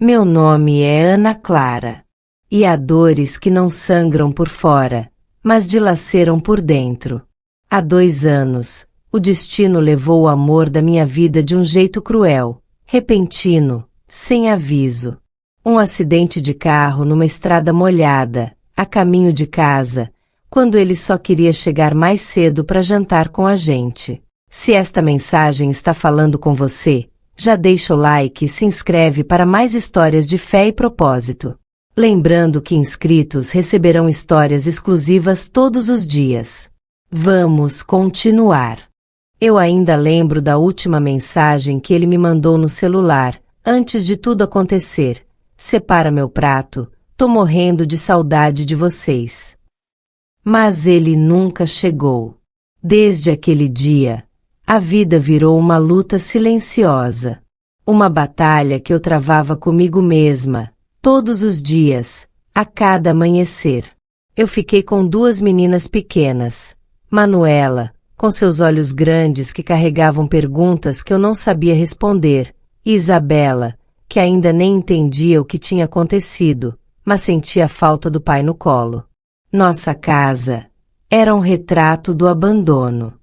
Meu nome é Ana Clara. E há dores que não sangram por fora, mas dilaceram por dentro. Há 2 anos, o destino levou o amor da minha vida de um jeito cruel, repentino, sem aviso. Um acidente de carro numa estrada molhada, a caminho de casa, quando ele só queria chegar mais cedo para jantar com a gente. Se esta mensagem está falando com você, já deixa o like e se inscreve para mais histórias de fé e propósito. Lembrando que inscritos receberão histórias exclusivas todos os dias. Vamos continuar. Eu ainda lembro da última mensagem que ele me mandou no celular, antes de tudo acontecer. Separa meu prato, tô morrendo de saudade de vocês. Mas ele nunca chegou. Desde aquele dia, a vida virou uma luta silenciosa. Uma batalha que eu travava comigo mesma, todos os dias, a cada amanhecer. Eu fiquei com 2 meninas pequenas. Manuela, com seus olhos grandes que carregavam perguntas que eu não sabia responder, e Isabela, que ainda nem entendia o que tinha acontecido, mas sentia a falta do pai no colo. Nossa casa era um retrato do abandono.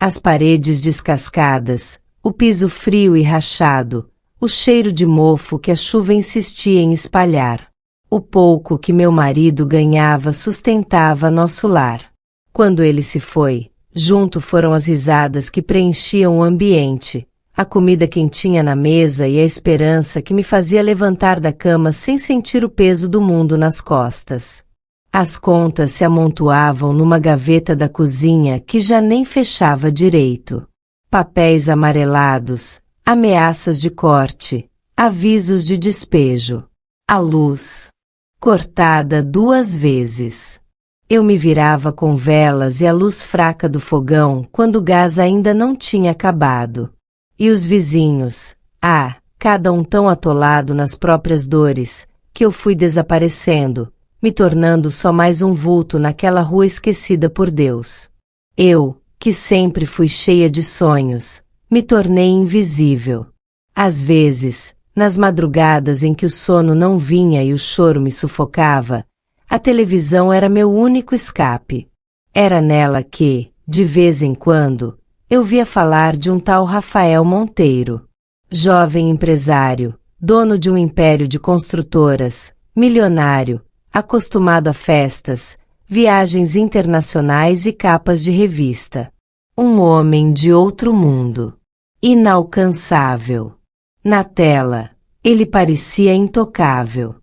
As paredes descascadas, o piso frio e rachado, o cheiro de mofo que a chuva insistia em espalhar. O pouco que meu marido ganhava sustentava nosso lar. Quando ele se foi, junto foram as risadas que preenchiam o ambiente, a comida quentinha na mesa e a esperança que me fazia levantar da cama sem sentir o peso do mundo nas costas. As contas se amontoavam numa gaveta da cozinha que já nem fechava direito. Papéis amarelados, ameaças de corte, avisos de despejo. A luz, cortada 2 vezes. Eu me virava com velas e a luz fraca do fogão quando o gás ainda não tinha acabado. E os vizinhos, cada um tão atolado nas próprias dores, que eu fui desaparecendo, me tornando só mais um vulto naquela rua esquecida por Deus. Eu, que sempre fui cheia de sonhos, me tornei invisível. Às vezes, nas madrugadas em que o sono não vinha e o choro me sufocava, a televisão era meu único escape. Era nela que, de vez em quando, eu via falar de um tal Rafael Monteiro. Jovem empresário, dono de um império de construtoras, milionário, acostumado a festas, viagens internacionais e capas de revista. Um homem de outro mundo. Inalcançável. Na tela, ele parecia intocável.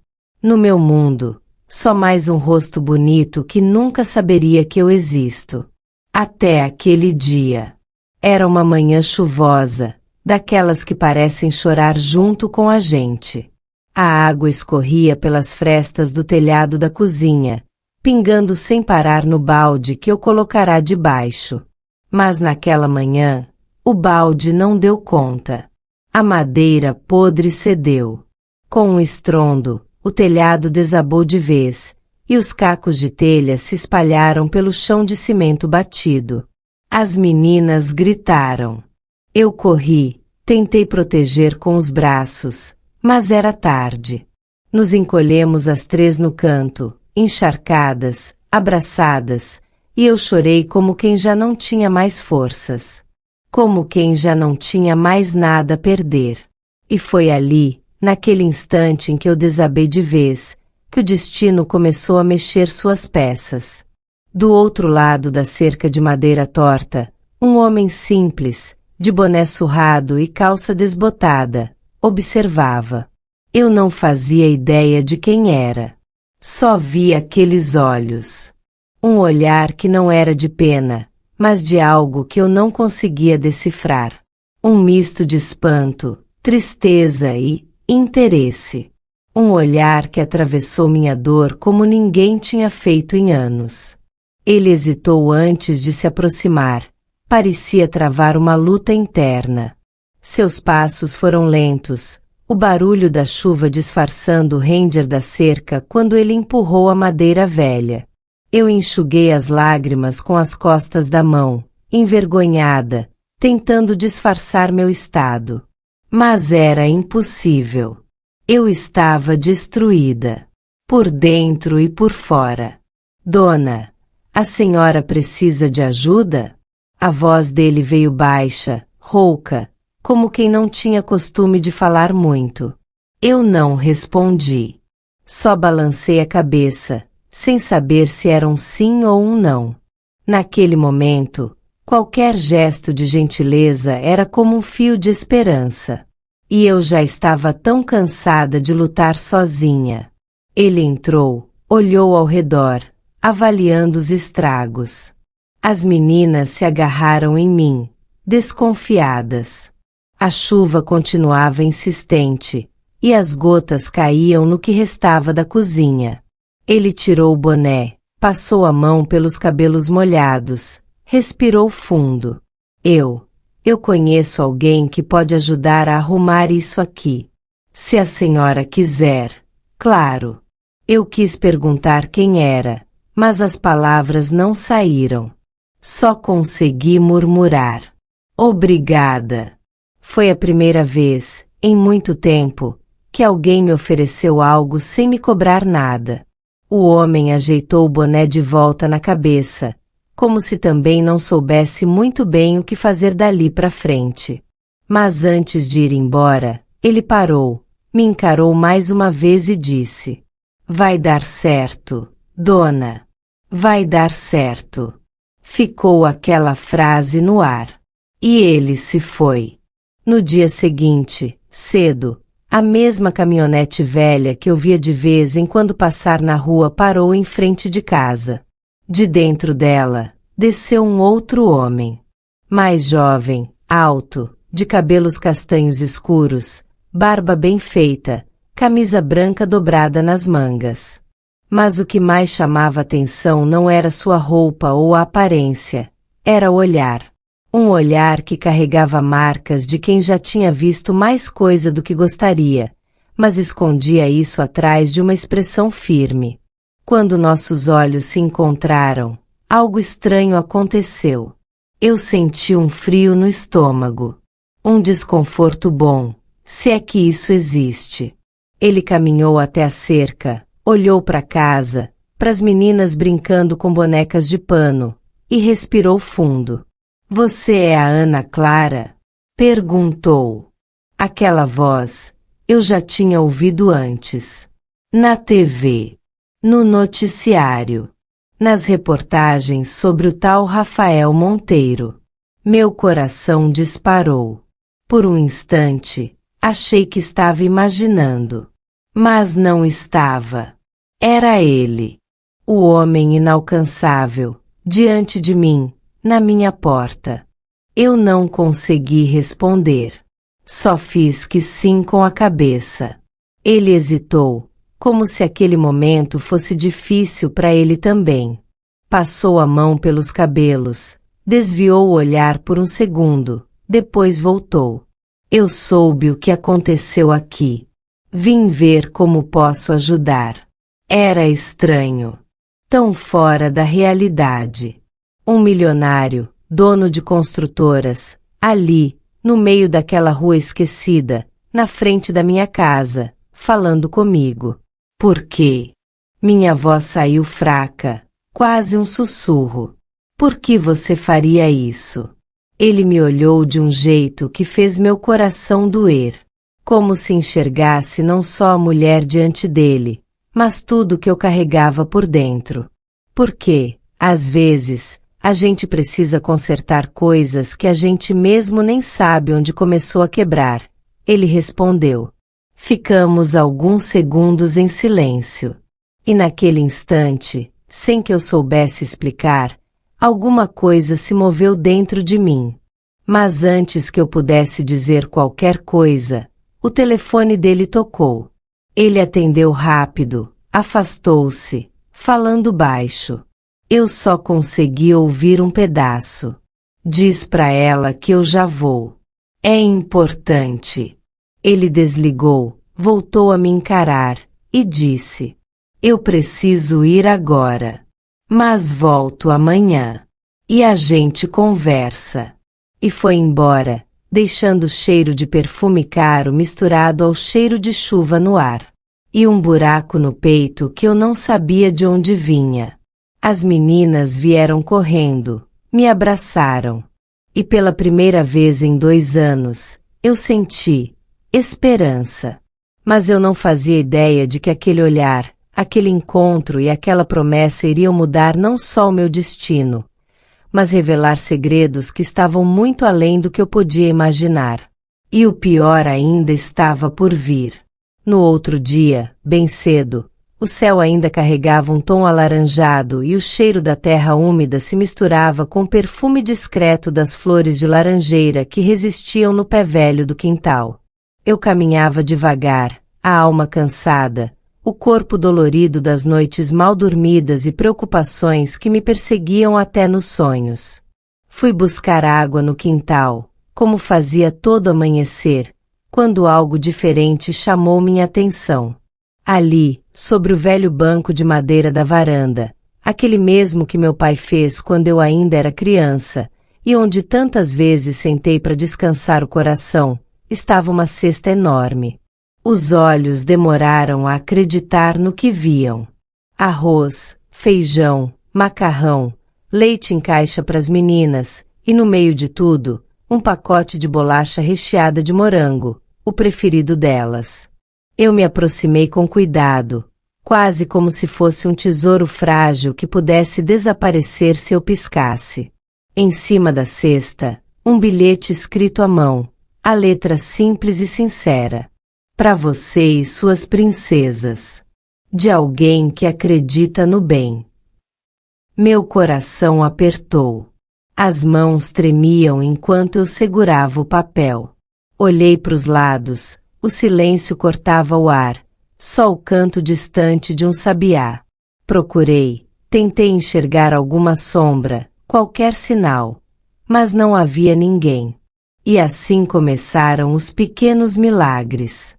No meu mundo, só mais um rosto bonito que nunca saberia que eu existo. Até aquele dia. Era uma manhã chuvosa, daquelas que parecem chorar junto com a gente. A água escorria pelas frestas do telhado da cozinha, pingando sem parar no balde que eu colocará debaixo. Mas naquela manhã, o balde não deu conta. A madeira podre cedeu. Com um estrondo, o telhado desabou de vez, e os cacos de telha se espalharam pelo chão de cimento batido. As meninas gritaram. Eu corri, tentei proteger com os braços, mas era tarde. Nos encolhemos as 3 no canto, encharcadas, abraçadas, e eu chorei como quem já não tinha mais forças. Como quem já não tinha mais nada a perder. E foi ali, naquele instante em que eu desabei de vez, que o destino começou a mexer suas peças. Do outro lado da cerca de madeira torta, um homem simples, de boné surrado e calça desbotada, observava. Eu não fazia ideia de quem era. Só via aqueles olhos. Um olhar que não era de pena, mas de algo que eu não conseguia decifrar. Um misto de espanto, tristeza e interesse. Um olhar que atravessou minha dor como ninguém tinha feito em anos. Ele hesitou antes de se aproximar. Parecia travar uma luta interna. Seus passos foram lentos, o barulho da chuva disfarçando o render da cerca quando ele empurrou a madeira velha. Eu enxuguei as lágrimas com as costas da mão, envergonhada, tentando disfarçar meu estado. Mas era impossível. Eu estava destruída, por dentro e por fora. Dona, a senhora precisa de ajuda? A voz dele veio baixa, rouca, como quem não tinha costume de falar muito. Eu não respondi. Só balancei a cabeça, sem saber se era um sim ou um não. Naquele momento, qualquer gesto de gentileza era como um fio de esperança. E eu já estava tão cansada de lutar sozinha. Ele entrou, olhou ao redor, avaliando os estragos. As meninas se agarraram em mim, desconfiadas. A chuva continuava insistente, e as gotas caíam no que restava da cozinha. Ele tirou o boné, passou a mão pelos cabelos molhados, respirou fundo. Eu conheço alguém que pode ajudar a arrumar isso aqui. Se a senhora quiser, claro. Eu quis perguntar quem era, mas as palavras não saíram. Só consegui murmurar. Obrigada. Foi a primeira vez, em muito tempo, que alguém me ofereceu algo sem me cobrar nada. O homem ajeitou o boné de volta na cabeça, como se também não soubesse muito bem o que fazer dali para frente. Mas antes de ir embora, ele parou, me encarou mais uma vez e disse: Vai dar certo, dona. Vai dar certo. Ficou aquela frase no ar. E ele se foi. No dia seguinte, cedo, a mesma caminhonete velha que eu via de vez em quando passar na rua parou em frente de casa. De dentro dela, desceu um outro homem. Mais jovem, alto, de cabelos castanhos escuros, barba bem feita, camisa branca dobrada nas mangas. Mas o que mais chamava atenção não era sua roupa ou a aparência, era o olhar. Um olhar que carregava marcas de quem já tinha visto mais coisa do que gostaria, mas escondia isso atrás de uma expressão firme. Quando nossos olhos se encontraram, algo estranho aconteceu. Eu senti um frio no estômago. Um desconforto bom, se é que isso existe. Ele caminhou até a cerca, olhou para casa, para as meninas brincando com bonecas de pano, e respirou fundo. Você é a Ana Clara? Perguntou. Aquela voz, eu já tinha ouvido antes. Na TV. No noticiário. Nas reportagens sobre o tal Rafael Monteiro. Meu coração disparou. Por um instante, achei que estava imaginando. Mas não estava. Era ele. O homem inalcançável, diante de mim, na minha porta. Eu não consegui responder. Só fiz que sim com a cabeça. Ele hesitou, como se aquele momento fosse difícil para ele também. Passou a mão pelos cabelos, desviou o olhar por um segundo, depois voltou. Eu soube o que aconteceu aqui. Vim ver como posso ajudar. Era estranho. Tão fora da realidade. Um milionário, dono de construtoras, ali, no meio daquela rua esquecida, na frente da minha casa, falando comigo. Por quê? Minha voz saiu fraca, quase um sussurro. Por que você faria isso? Ele me olhou de um jeito que fez meu coração doer, como se enxergasse não só a mulher diante dele, mas tudo que eu carregava por dentro. Porque, às vezes, a gente precisa consertar coisas que a gente mesmo nem sabe onde começou a quebrar. Ele respondeu. Ficamos alguns segundos em silêncio. E naquele instante, sem que eu soubesse explicar, alguma coisa se moveu dentro de mim. Mas antes que eu pudesse dizer qualquer coisa, o telefone dele tocou. Ele atendeu rápido, afastou-se, falando baixo. Eu só consegui ouvir um pedaço. Diz pra ela que eu já vou. É importante. Ele desligou, voltou a me encarar, e disse. Eu preciso ir agora. Mas volto amanhã. E a gente conversa. E foi embora, deixando o cheiro de perfume caro misturado ao cheiro de chuva no ar. E um buraco no peito que eu não sabia de onde vinha. As meninas vieram correndo, me abraçaram. E pela primeira vez em 2 anos, eu senti esperança. Mas eu não fazia ideia de que aquele olhar, aquele encontro e aquela promessa iriam mudar não só o meu destino, mas revelar segredos que estavam muito além do que eu podia imaginar. E o pior ainda estava por vir. No outro dia, bem cedo, o céu ainda carregava um tom alaranjado e o cheiro da terra úmida se misturava com o perfume discreto das flores de laranjeira que resistiam no pé velho do quintal. Eu caminhava devagar, a alma cansada, o corpo dolorido das noites mal dormidas e preocupações que me perseguiam até nos sonhos. Fui buscar água no quintal, como fazia todo amanhecer, quando algo diferente chamou minha atenção. Ali, sobre o velho banco de madeira da varanda, aquele mesmo que meu pai fez quando eu ainda era criança, e onde tantas vezes sentei para descansar o coração, estava uma cesta enorme. Os olhos demoraram a acreditar no que viam. Arroz, feijão, macarrão, leite em caixa para as meninas, e no meio de tudo, um pacote de bolacha recheada de morango, o preferido delas. Eu me aproximei com cuidado, quase como se fosse um tesouro frágil que pudesse desaparecer se eu piscasse. Em cima da cesta, um bilhete escrito à mão, a letra simples e sincera. Para você e suas princesas. De alguém que acredita no bem. Meu coração apertou. As mãos tremiam enquanto eu segurava o papel. Olhei para os lados, o silêncio cortava o ar, só o canto distante de um sabiá. Procurei, tentei enxergar alguma sombra, qualquer sinal, mas não havia ninguém. E assim começaram os pequenos milagres.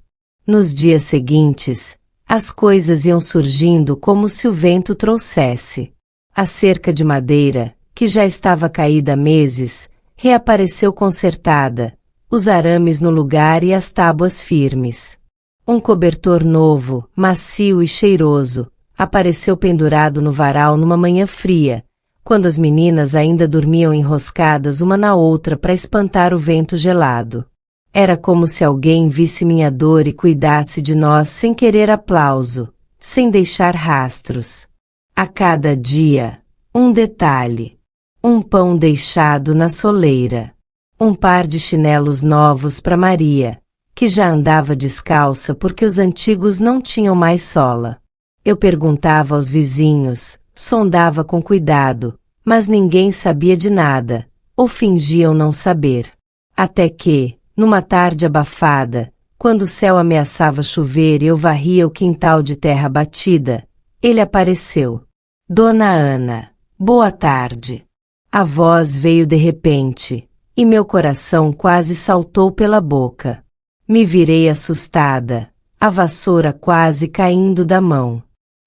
Nos dias seguintes, as coisas iam surgindo como se o vento trouxesse. A cerca de madeira, que já estava caída há meses, reapareceu consertada, os arames no lugar e as tábuas firmes. Um cobertor novo, macio e cheiroso, apareceu pendurado no varal numa manhã fria, quando as meninas ainda dormiam enroscadas uma na outra para espantar o vento gelado. Era como se alguém visse minha dor e cuidasse de nós sem querer aplauso, sem deixar rastros. A cada dia, um detalhe. Um pão deixado na soleira. Um par de chinelos novos para Maria, que já andava descalça porque os antigos não tinham mais sola. Eu perguntava aos vizinhos, sondava com cuidado, mas ninguém sabia de nada, ou fingiam não saber. Até que, numa tarde abafada, quando o céu ameaçava chover e eu varria o quintal de terra batida, ele apareceu. Dona Ana, boa tarde. A voz veio de repente, e meu coração quase saltou pela boca. Me virei assustada, a vassoura quase caindo da mão.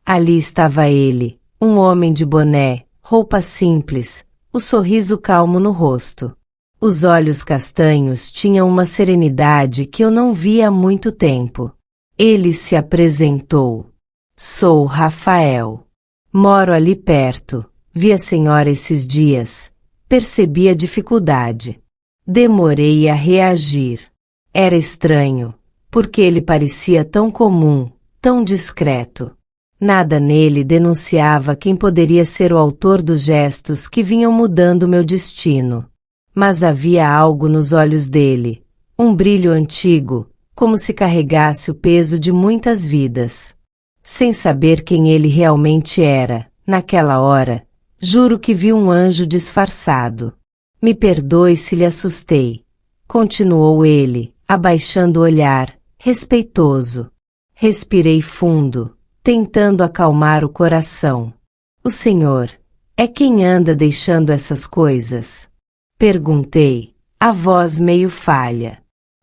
Ali estava ele, um homem de boné, roupa simples, o sorriso calmo no rosto. Os olhos castanhos tinham uma serenidade que eu não via há muito tempo. Ele se apresentou. Sou Rafael. Moro ali perto. Vi a senhora esses dias. Percebi a dificuldade. Demorei a reagir. Era estranho, porque ele parecia tão comum, tão discreto. Nada nele denunciava quem poderia ser o autor dos gestos que vinham mudando meu destino. Mas havia algo nos olhos dele, um brilho antigo, como se carregasse o peso de muitas vidas. Sem saber quem ele realmente era, naquela hora, juro que vi um anjo disfarçado. Me perdoe se lhe assustei, continuou ele, abaixando o olhar, respeitoso. Respirei fundo, tentando acalmar o coração. O senhor é quem anda deixando essas coisas? Perguntei, a voz meio falha.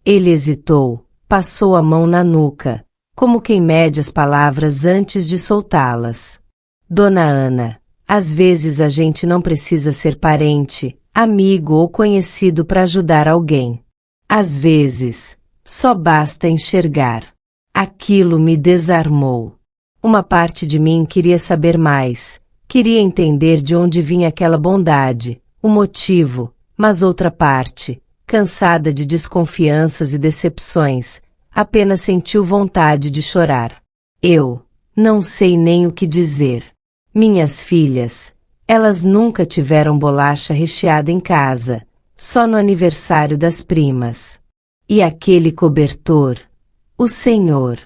Ele hesitou, passou a mão na nuca, como quem mede as palavras antes de soltá-las. Dona Ana, às vezes a gente não precisa ser parente, amigo ou conhecido para ajudar alguém. Às vezes, só basta enxergar. Aquilo me desarmou. Uma parte de mim queria saber mais, queria entender de onde vinha aquela bondade, o motivo, mas outra parte, cansada de desconfianças e decepções, apenas sentiu vontade de chorar. Eu não sei nem o que dizer. Minhas filhas, elas nunca tiveram bolacha recheada em casa, só no aniversário das primas. E aquele cobertor? O Senhor.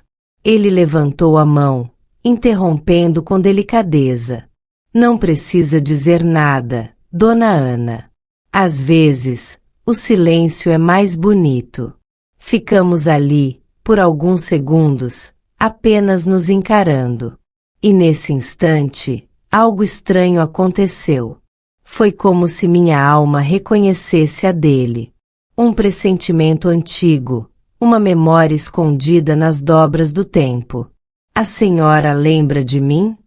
Ele levantou a mão, interrompendo com delicadeza. Não precisa dizer nada, Dona Ana. Às vezes, o silêncio é mais bonito. Ficamos ali, por alguns segundos, apenas nos encarando. E nesse instante, algo estranho aconteceu. Foi como se minha alma reconhecesse a dele. Um pressentimento antigo, uma memória escondida nas dobras do tempo. A senhora lembra de mim?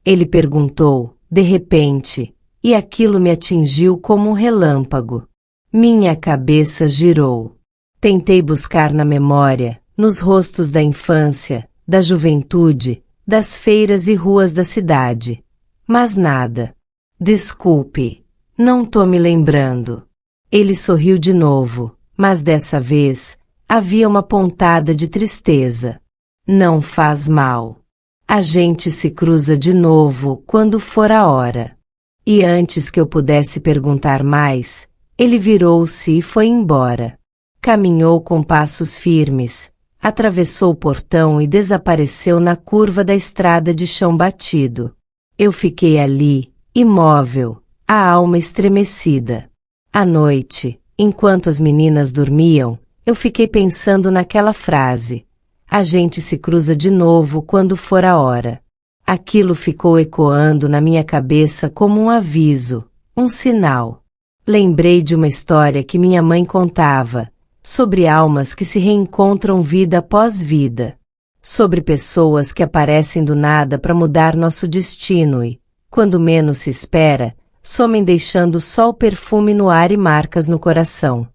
Ele perguntou, de repente, e aquilo me atingiu como um relâmpago. Minha cabeça girou. Tentei buscar na memória, nos rostos da infância, da juventude, das feiras e ruas da cidade. Mas nada. Desculpe, não tô me lembrando. Ele sorriu de novo, mas dessa vez, havia uma pontada de tristeza. Não faz mal. A gente se cruza de novo quando for a hora. E antes que eu pudesse perguntar mais, ele virou-se e foi embora. Caminhou com passos firmes, atravessou o portão e desapareceu na curva da estrada de chão batido. Eu fiquei ali, imóvel, a alma estremecida. À noite, enquanto as meninas dormiam, eu fiquei pensando naquela frase. A gente se cruza de novo quando for a hora. Aquilo ficou ecoando na minha cabeça como um aviso, um sinal. Lembrei de uma história que minha mãe contava, sobre almas que se reencontram vida após vida. Sobre pessoas que aparecem do nada para mudar nosso destino e, quando menos se espera, somem deixando só o perfume no ar e marcas no coração.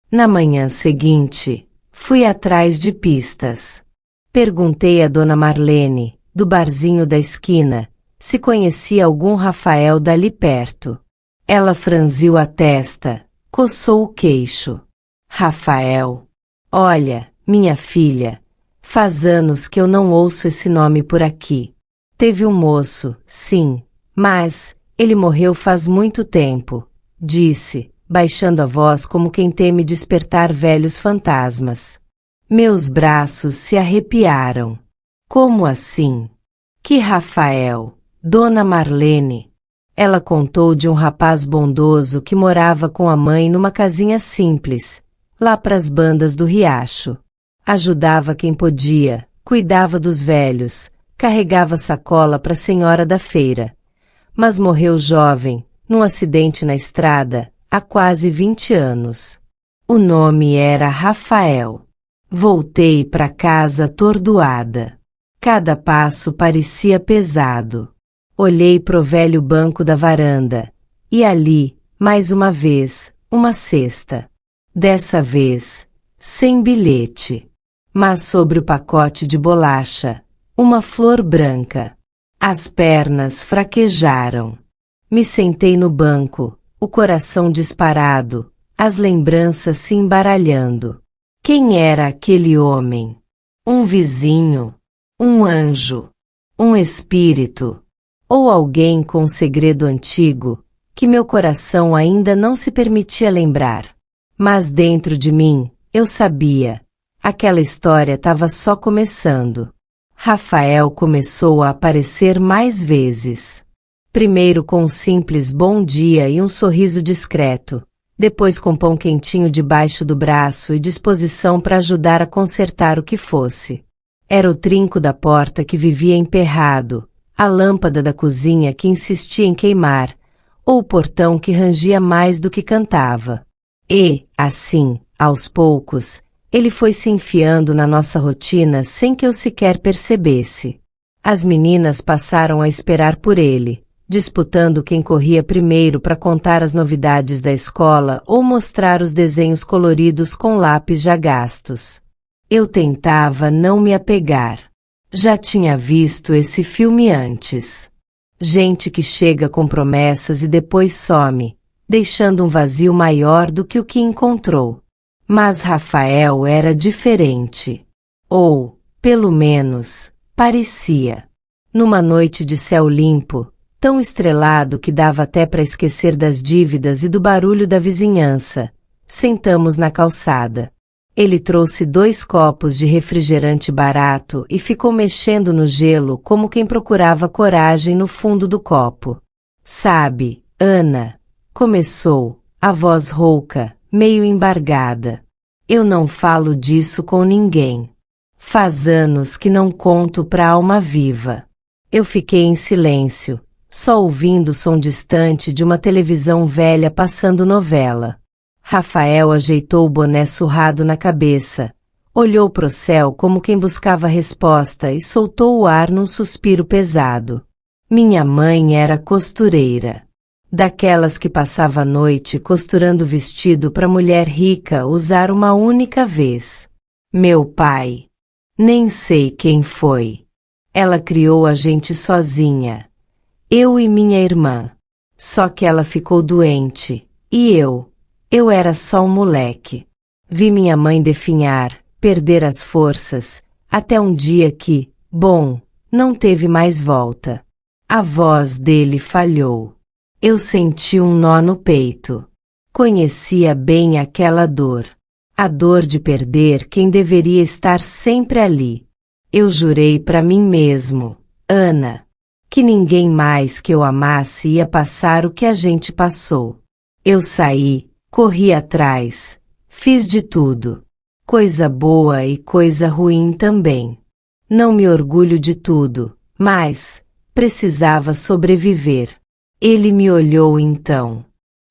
Na manhã seguinte, fui atrás de pistas. Perguntei a Dona Marlene, do barzinho da esquina, se conhecia algum Rafael dali perto. Ela franziu a testa, coçou o queixo. Rafael. Olha, minha filha, faz anos que eu não ouço esse nome por aqui. Teve um moço, sim, mas ele morreu faz muito tempo, disse, baixando a voz como quem teme despertar velhos fantasmas. Meus braços se arrepiaram. Como assim? Que Rafael? Dona Marlene. Ela contou de um rapaz bondoso que morava com a mãe numa casinha simples, lá pras bandas do riacho. Ajudava quem podia, cuidava dos velhos, carregava sacola para a senhora da feira. Mas morreu jovem, num acidente na estrada, há quase 20 anos. O nome era Rafael. Voltei para casa atordoada. Cada passo parecia pesado. Olhei pro velho banco da varanda, e ali, mais uma vez, uma cesta. Dessa vez, sem bilhete. Mas sobre o pacote de bolacha, uma flor branca. As pernas fraquejaram. Me sentei no banco, o coração disparado, as lembranças se embaralhando. Quem era aquele homem? Um vizinho? Um anjo? Um espírito? Ou alguém com um segredo antigo, que meu coração ainda não se permitia lembrar? Mas dentro de mim, eu sabia. Aquela história estava só começando. Rafael começou a aparecer mais vezes. Primeiro com um simples bom dia e um sorriso discreto, depois com pão quentinho debaixo do braço e disposição para ajudar a consertar o que fosse. Era o trinco da porta que vivia emperrado, a lâmpada da cozinha que insistia em queimar, ou o portão que rangia mais do que cantava. E, assim, aos poucos, ele foi se enfiando na nossa rotina sem que eu sequer percebesse. As meninas passaram a esperar por ele, disputando quem corria primeiro para contar as novidades da escola ou mostrar os desenhos coloridos com lápis já gastos. Eu tentava não me apegar. Já tinha visto esse filme antes. Gente que chega com promessas e depois some, deixando um vazio maior do que o que encontrou. Mas Rafael era diferente. Ou, pelo menos, parecia. Numa noite de céu limpo, tão estrelado que dava até para esquecer das dívidas e do barulho da vizinhança, sentamos na calçada. Ele trouxe 2 copos de refrigerante barato e ficou mexendo no gelo como quem procurava coragem no fundo do copo. Sabe, Ana, começou, a voz rouca, meio embargada. Eu não falo disso com ninguém. Faz anos que não conto pra alma viva. Eu fiquei em silêncio, só ouvindo o som distante de uma televisão velha passando novela. Rafael ajeitou o boné surrado na cabeça, olhou pro céu como quem buscava resposta e soltou o ar num suspiro pesado. Minha mãe era costureira. Daquelas que passava a noite costurando vestido para mulher rica usar uma única vez. Meu pai. Nem sei quem foi. Ela criou a gente sozinha. Eu e minha irmã. Só que ela ficou doente. E eu era só um moleque. Vi minha mãe definhar, perder as forças, até um dia que, bom, não teve mais volta. A voz dele falhou. Eu senti um nó no peito. Conhecia bem aquela dor. A dor de perder quem deveria estar sempre ali. Eu jurei para mim mesmo, Ana, que ninguém mais que eu amasse ia passar o que a gente passou. Eu saí, corri atrás, fiz de tudo. Coisa boa e coisa ruim também. Não me orgulho de tudo, mas precisava sobreviver. Ele me olhou então.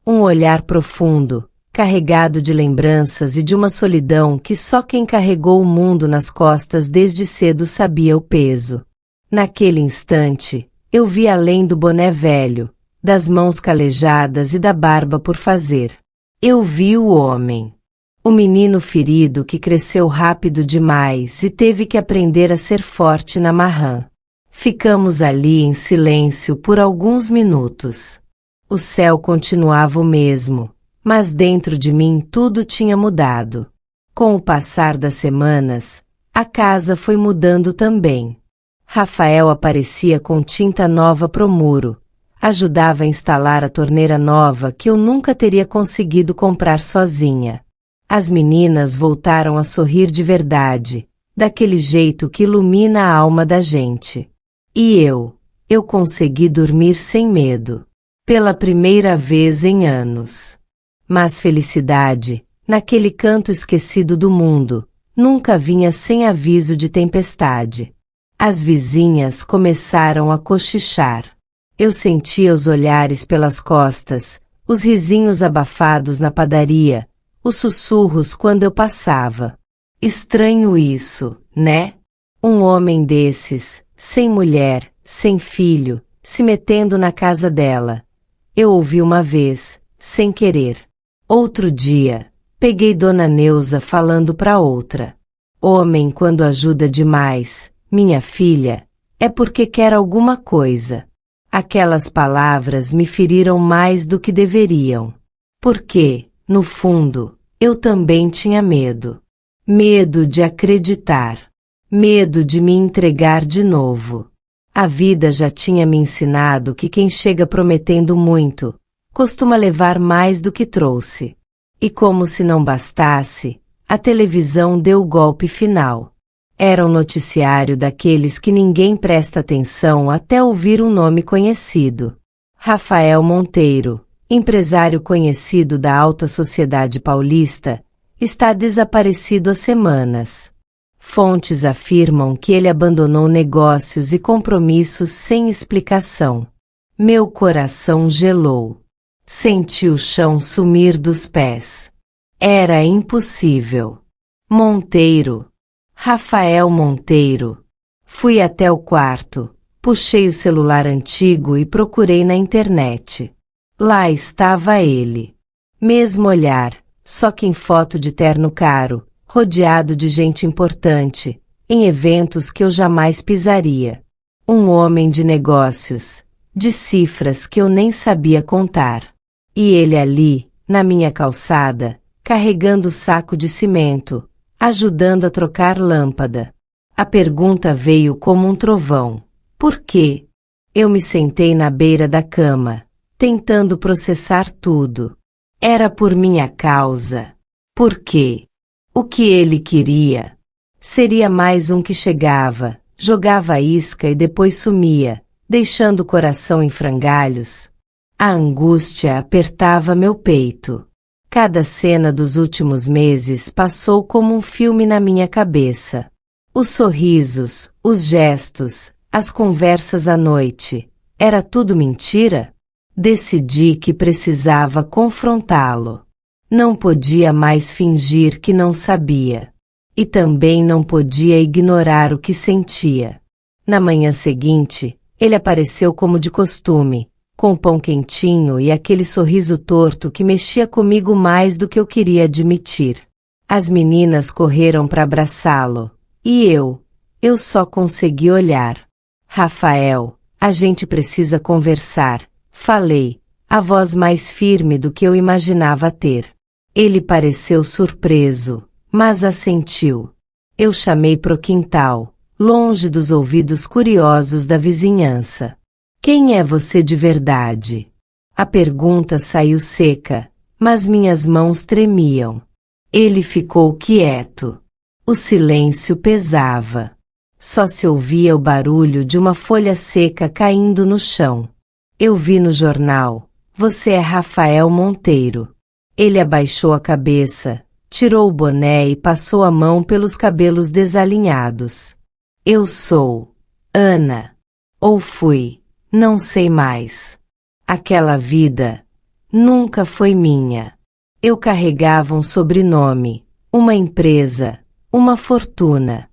Um olhar profundo, carregado de lembranças e de uma solidão que só quem carregou o mundo nas costas desde cedo sabia o peso. Naquele instante, eu vi além do boné velho, das mãos calejadas e da barba por fazer. Eu vi o homem. O menino ferido que cresceu rápido demais e teve que aprender a ser forte na marrã. Ficamos ali em silêncio por alguns minutos. O céu continuava o mesmo, mas dentro de mim tudo tinha mudado. Com o passar das semanas, a casa foi mudando também. Rafael aparecia com tinta nova pro muro, ajudava a instalar a torneira nova que eu nunca teria conseguido comprar sozinha. As meninas voltaram a sorrir de verdade, daquele jeito que ilumina a alma da gente. E eu consegui dormir sem medo. Pela primeira vez em anos. Mas felicidade, naquele canto esquecido do mundo, nunca vinha sem aviso de tempestade. As vizinhas começaram a cochichar. Eu sentia os olhares pelas costas, os risinhos abafados na padaria, os sussurros quando eu passava. Estranho isso, né? Um homem desses, sem mulher, sem filho, se metendo na casa dela. Eu ouvi uma vez, sem querer. Outro dia, peguei Dona Neuza falando pra outra. Homem quando ajuda demais, minha filha, é porque quer alguma coisa. Aquelas palavras me feriram mais do que deveriam. Porque, no fundo, eu também tinha medo. Medo de acreditar. Medo de me entregar de novo. A vida já tinha me ensinado que quem chega prometendo muito, costuma levar mais do que trouxe. E como se não bastasse, a televisão deu o golpe final. Era um noticiário daqueles que ninguém presta atenção até ouvir um nome conhecido. Rafael Monteiro, empresário conhecido da alta sociedade paulista, está desaparecido há semanas. Fontes afirmam que ele abandonou negócios e compromissos sem explicação. Meu coração gelou. Senti o chão sumir dos pés. Era impossível. Monteiro. Rafael Monteiro. Fui até o quarto, Puxei o celular antigo e procurei na internet. Lá estava ele. Mesmo olhar, só que em foto de terno caro, rodeado de gente importante, em eventos que eu jamais pisaria. Um homem de negócios, de cifras que eu nem sabia contar. E ele ali, na minha calçada, carregando o saco de cimento, ajudando a trocar lâmpada. A pergunta veio como um trovão. Por quê? Eu me sentei na beira da cama, tentando processar tudo. Era por minha causa. Por quê? O que ele queria? Seria mais um que chegava, jogava a isca e depois sumia, deixando o coração em frangalhos. A angústia apertava meu peito. Cada cena dos últimos meses passou como um filme na minha cabeça. Os sorrisos, os gestos, as conversas à noite. Era tudo mentira? Decidi que precisava confrontá-lo. Não podia mais fingir que não sabia. E também não podia ignorar o que sentia. Na manhã seguinte, ele apareceu como de costume, com o pão quentinho e aquele sorriso torto que mexia comigo mais do que eu queria admitir. As meninas correram para abraçá-lo. E eu só consegui olhar. Rafael, a gente precisa conversar, falei, a voz mais firme do que eu imaginava ter. Ele pareceu surpreso, mas assentiu. Eu chamei pro quintal, longe dos ouvidos curiosos da vizinhança. Quem é você de verdade? A pergunta saiu seca, mas minhas mãos tremiam. Ele ficou quieto. O silêncio pesava. Só se ouvia o barulho de uma folha seca caindo no chão. Eu vi no jornal, você é Rafael Monteiro. Ele abaixou a cabeça, tirou o boné e passou a mão pelos cabelos desalinhados. Eu sou Ana. Ou fui, não sei mais. Aquela vida nunca foi minha. Eu carregava um sobrenome, uma empresa, uma fortuna.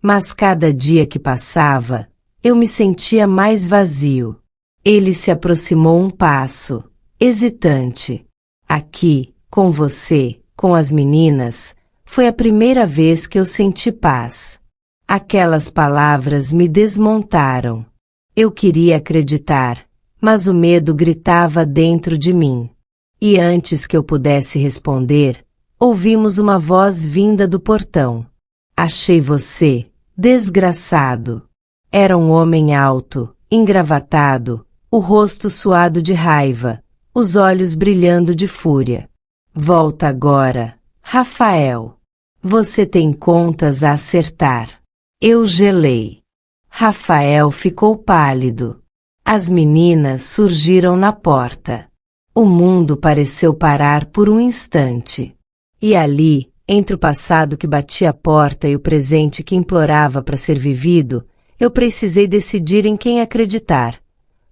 Mas cada dia que passava, eu me sentia mais vazio. Ele se aproximou um passo, hesitante. Aqui, com você, com as meninas, foi a primeira vez que eu senti paz. Aquelas palavras me desmontaram. Eu queria acreditar, mas o medo gritava dentro de mim. E antes que eu pudesse responder, ouvimos uma voz vinda do portão. Achei você, desgraçado. Era um homem alto, engravatado, o rosto suado de raiva, os olhos brilhando de fúria. Volta agora, Rafael. Você tem contas a acertar. Eu gelei. Rafael ficou pálido. As meninas surgiram na porta. O mundo pareceu parar por um instante. E ali, entre o passado que batia a porta e o presente que implorava para ser vivido, eu precisei decidir em quem acreditar.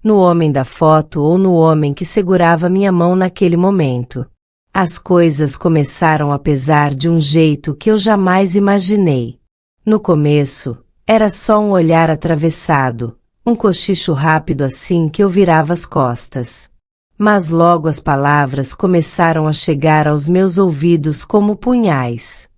No homem da foto ou no homem que segurava minha mão naquele momento. As coisas começaram a pesar de um jeito que eu jamais imaginei. No começo, era só um olhar atravessado, um cochicho rápido assim que eu virava as costas. Mas logo as palavras começaram a chegar aos meus ouvidos como punhais.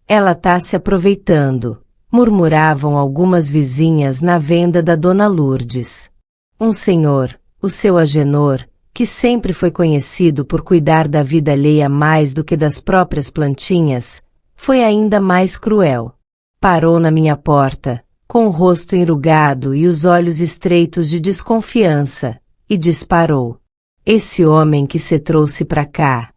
Ela tá se aproveitando, murmuravam algumas vizinhas na venda da Dona Lourdes. Um senhor, o seu Agenor, que sempre foi conhecido por cuidar da vida alheia mais do que das próprias plantinhas, foi ainda mais cruel. Parou na minha porta, com o rosto enrugado e os olhos estreitos de desconfiança, e disparou. Esse homem que cê trouxe pra cá,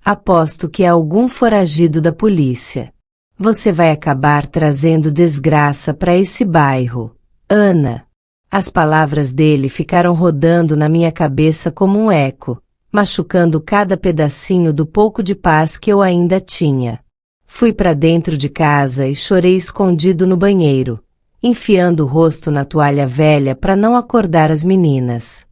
aposto que é algum foragido da polícia. Você vai acabar trazendo desgraça pra esse bairro, Ana. As palavras dele ficaram rodando na minha cabeça como um eco, machucando cada pedacinho do pouco de paz que eu ainda tinha. Fui pra dentro de casa e chorei escondido no banheiro, enfiando o rosto na toalha velha para não acordar as meninas.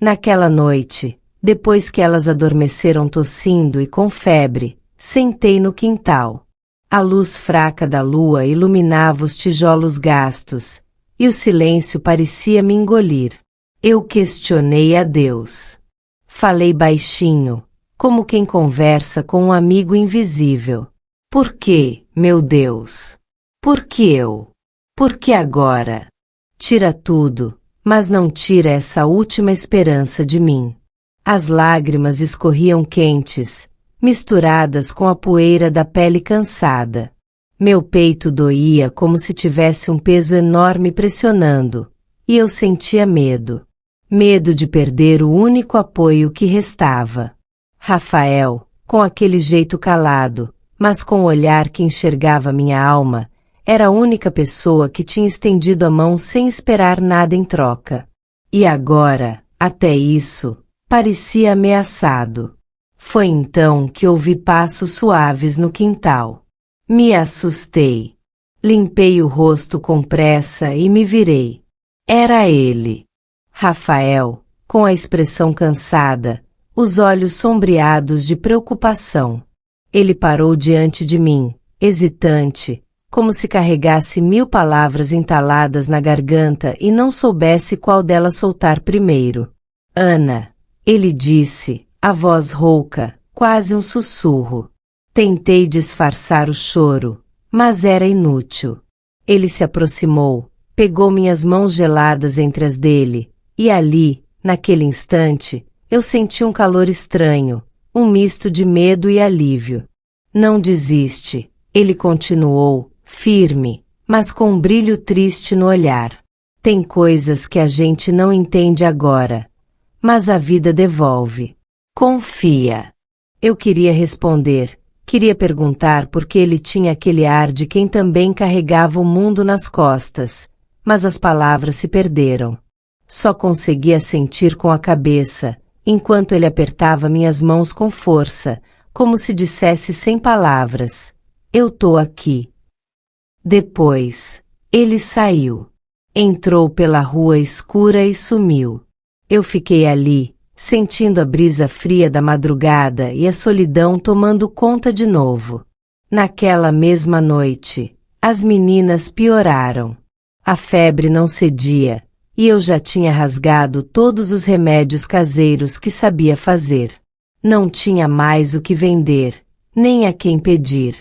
Naquela noite, depois que elas adormeceram tossindo e com febre, sentei no quintal. A luz fraca da lua iluminava os tijolos gastos, e o silêncio parecia me engolir. Eu questionei a Deus. Falei baixinho, como quem conversa com um amigo invisível. Por que, meu Deus? Por que eu? Por que agora? Tira tudo, mas não tira essa última esperança de mim. As lágrimas escorriam quentes, misturadas com a poeira da pele cansada. Meu peito doía como se tivesse um peso enorme pressionando, e eu sentia medo. Medo de perder o único apoio que restava. Rafael, com aquele jeito calado, mas com o olhar que enxergava minha alma, era a única pessoa que tinha estendido a mão sem esperar nada em troca. E agora, até isso, parecia ameaçado. Foi então que ouvi passos suaves no quintal. Me assustei. Limpei o rosto com pressa e me virei. Era ele. Rafael, com a expressão cansada, os olhos sombreados de preocupação. Ele parou diante de mim, hesitante, como se carregasse 1000 palavras entaladas na garganta e não soubesse qual delas soltar primeiro. Ana, ele disse, a voz rouca, quase um sussurro. Tentei disfarçar o choro, mas era inútil. Ele se aproximou, pegou minhas mãos geladas entre as dele, e ali, naquele instante, eu senti um calor estranho, um misto de medo e alívio. Não desiste, ele continuou, firme, mas com um brilho triste no olhar. Tem coisas que a gente não entende agora, mas a vida devolve. Confia. Eu queria responder, queria perguntar por que ele tinha aquele ar de quem também carregava o mundo nas costas, mas as palavras se perderam. Só conseguia sentir com a cabeça, enquanto ele apertava minhas mãos com força, como se dissesse sem palavras, eu tô aqui. Depois, ele saiu. Entrou pela rua escura e sumiu. Eu fiquei ali, sentindo a brisa fria da madrugada e a solidão tomando conta de novo. Naquela mesma noite, as meninas pioraram. A febre não cedia, e eu já tinha rasgado todos os remédios caseiros que sabia fazer. Não tinha mais o que vender, nem a quem pedir.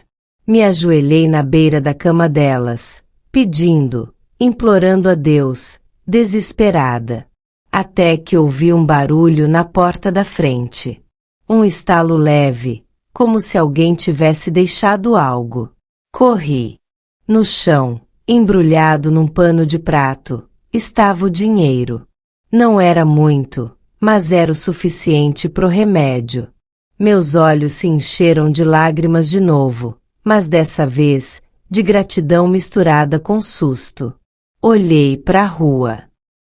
Me ajoelhei na beira da cama delas, pedindo, implorando a Deus, desesperada. Até que ouvi um barulho na porta da frente. Um estalo leve, como se alguém tivesse deixado algo. Corri. No chão, embrulhado num pano de prato, estava o dinheiro. Não era muito, mas era o suficiente pro remédio. Meus olhos se encheram de lágrimas de novo, mas dessa vez, de gratidão misturada com susto. Olhei para a rua.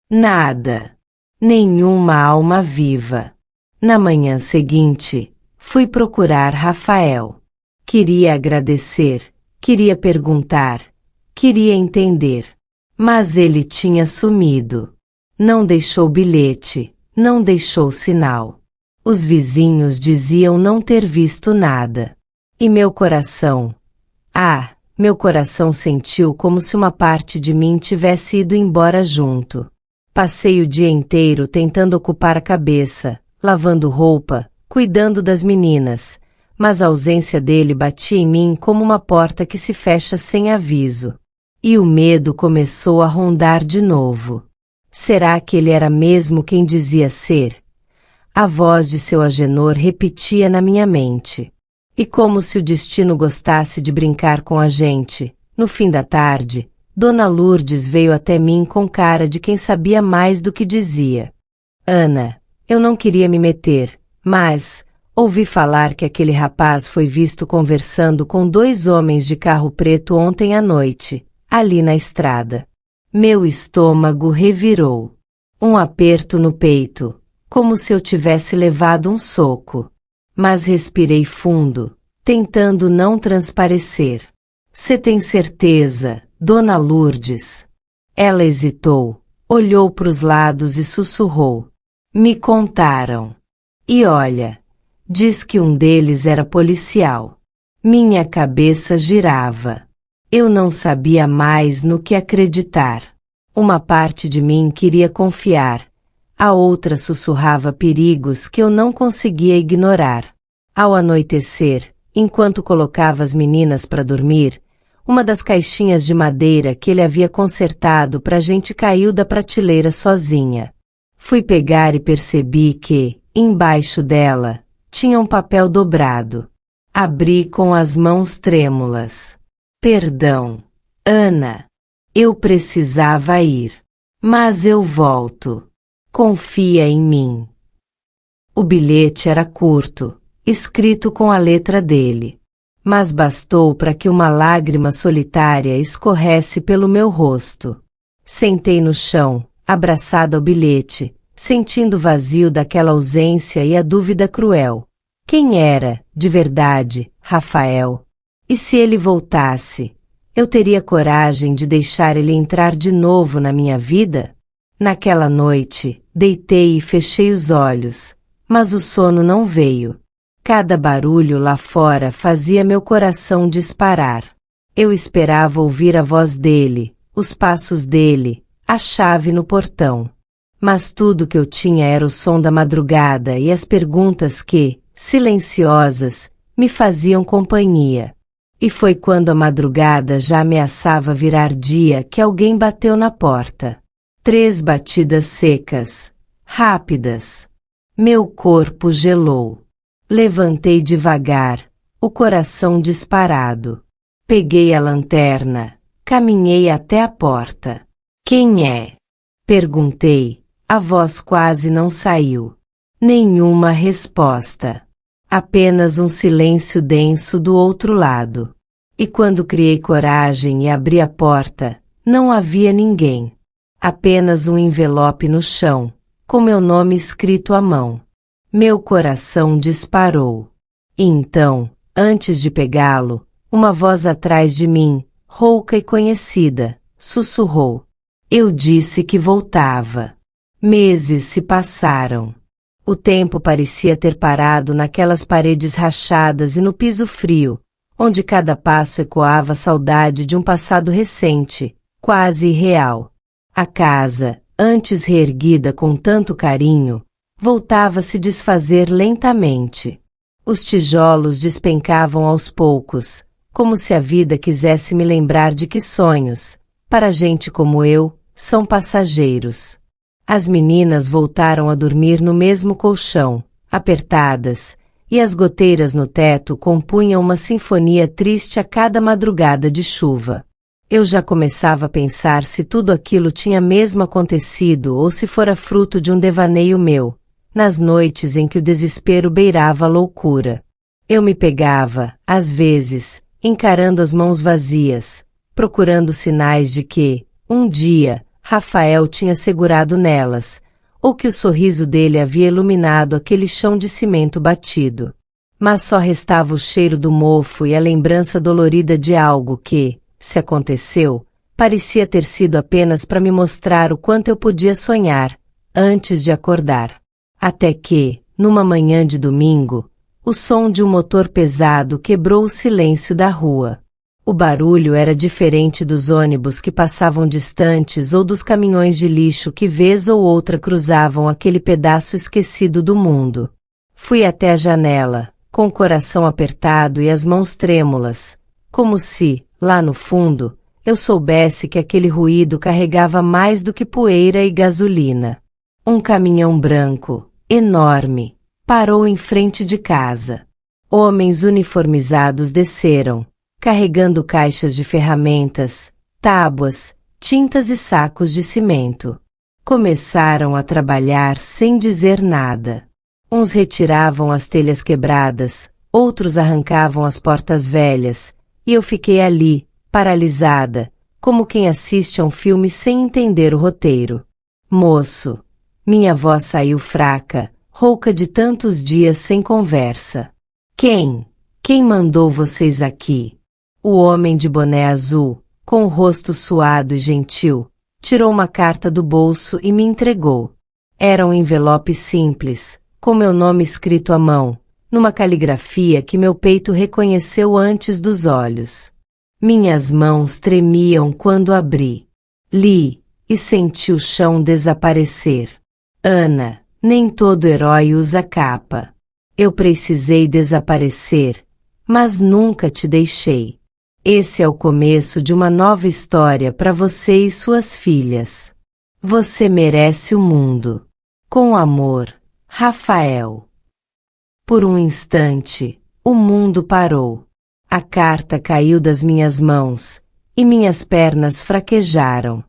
Nada. Nenhuma alma viva. Na manhã seguinte, fui procurar Rafael. Queria agradecer, queria perguntar, queria entender. Mas ele tinha sumido. Não deixou bilhete, não deixou sinal. Os vizinhos diziam não ter visto nada. E meu coração? Meu coração sentiu como se uma parte de mim tivesse ido embora junto. Passei o dia inteiro tentando ocupar a cabeça, lavando roupa, cuidando das meninas, mas a ausência dele batia em mim como uma porta que se fecha sem aviso. E o medo começou a rondar de novo. Será que ele era mesmo quem dizia ser? A voz de seu Agenor repetia na minha mente. E como se o destino gostasse de brincar com a gente, no fim da tarde, Dona Lourdes veio até mim com cara de quem sabia mais do que dizia. Ana, eu não queria me meter, mas ouvi falar que aquele rapaz foi visto conversando com 2 homens de carro preto ontem à noite, ali na estrada. Meu estômago revirou. Um aperto no peito, como se eu tivesse levado um soco. Mas respirei fundo, tentando não transparecer. Cê tem certeza, Dona Lourdes? Ela hesitou, olhou para os lados e sussurrou. Me contaram. E olha, diz que um deles era policial. Minha cabeça girava. Eu não sabia mais no que acreditar. Uma parte de mim queria confiar, a outra sussurrava perigos que eu não conseguia ignorar. Ao anoitecer, enquanto colocava as meninas para dormir, uma das caixinhas de madeira que ele havia consertado pra gente caiu da prateleira sozinha. Fui pegar e percebi que, embaixo dela, tinha um papel dobrado. Abri com as mãos trêmulas. Perdão, Ana. Eu precisava ir. Mas eu volto. Confia em mim. O bilhete era curto, escrito com a letra dele. Mas bastou para que uma lágrima solitária escorresse pelo meu rosto. Sentei no chão, abraçada ao bilhete, sentindo o vazio daquela ausência e a dúvida cruel. Quem era, de verdade, Rafael? E se ele voltasse, eu teria coragem de deixar ele entrar de novo na minha vida? Naquela noite, deitei e fechei os olhos, mas o sono não veio. Cada barulho lá fora fazia meu coração disparar. Eu esperava ouvir a voz dele, os passos dele, a chave no portão. Mas tudo que eu tinha era o som da madrugada e as perguntas que, silenciosas, me faziam companhia. E foi quando a madrugada já ameaçava virar dia que alguém bateu na porta. 3 batidas secas, rápidas. Meu corpo gelou. Levantei devagar, o coração disparado. Peguei a lanterna, caminhei até a porta. Quem é? Perguntei, a voz quase não saiu. Nenhuma resposta. Apenas um silêncio denso do outro lado. E quando criei coragem e abri a porta, não havia ninguém. Apenas um envelope no chão, com meu nome escrito à mão. Meu coração disparou. E então, antes de pegá-lo, uma voz atrás de mim, rouca e conhecida, sussurrou. Eu disse que voltava. Meses se passaram. O tempo parecia ter parado naquelas paredes rachadas e no piso frio, onde cada passo ecoava a saudade de um passado recente, quase irreal. A casa, antes reerguida com tanto carinho, voltava a se desfazer lentamente. Os tijolos despencavam aos poucos, como se a vida quisesse me lembrar de que sonhos, para gente como eu, são passageiros. As meninas voltaram a dormir no mesmo colchão, apertadas, e as goteiras no teto compunham uma sinfonia triste a cada madrugada de chuva. Eu já começava a pensar se tudo aquilo tinha mesmo acontecido ou se fora fruto de um devaneio meu, nas noites em que o desespero beirava a loucura. Eu me pegava, às vezes, encarando as mãos vazias, procurando sinais de que, um dia, Rafael tinha segurado nelas, ou que o sorriso dele havia iluminado aquele chão de cimento batido. Mas só restava o cheiro do mofo e a lembrança dolorida de algo que, se aconteceu, parecia ter sido apenas para me mostrar o quanto eu podia sonhar, antes de acordar. Até que, numa manhã de domingo, o som de um motor pesado quebrou o silêncio da rua. O barulho era diferente dos ônibus que passavam distantes ou dos caminhões de lixo que vez ou outra cruzavam aquele pedaço esquecido do mundo. Fui até a janela, com o coração apertado e as mãos trêmulas, como se, lá no fundo, eu soubesse que aquele ruído carregava mais do que poeira e gasolina. Um caminhão branco, enorme, parou em frente de casa. Homens uniformizados desceram, carregando caixas de ferramentas, tábuas, tintas e sacos de cimento. Começaram a trabalhar sem dizer nada. Uns retiravam as telhas quebradas, outros arrancavam as portas velhas, e eu fiquei ali, paralisada, como quem assiste a um filme sem entender o roteiro. Moço, minha voz saiu fraca, rouca de tantos dias sem conversa. Quem mandou vocês aqui? O homem de boné azul, com o rosto suado e gentil, tirou uma carta do bolso e me entregou. Era um envelope simples, com meu nome escrito à mão, numa caligrafia que meu peito reconheceu antes dos olhos. Minhas mãos tremiam quando abri. Li, e senti o chão desaparecer. Ana, nem todo herói usa capa. Eu precisei desaparecer, mas nunca te deixei. Esse é o começo de uma nova história para você e suas filhas. Você merece o mundo. Com amor, Rafael. Por um instante, o mundo parou. A carta caiu das minhas mãos, e minhas pernas fraquejaram.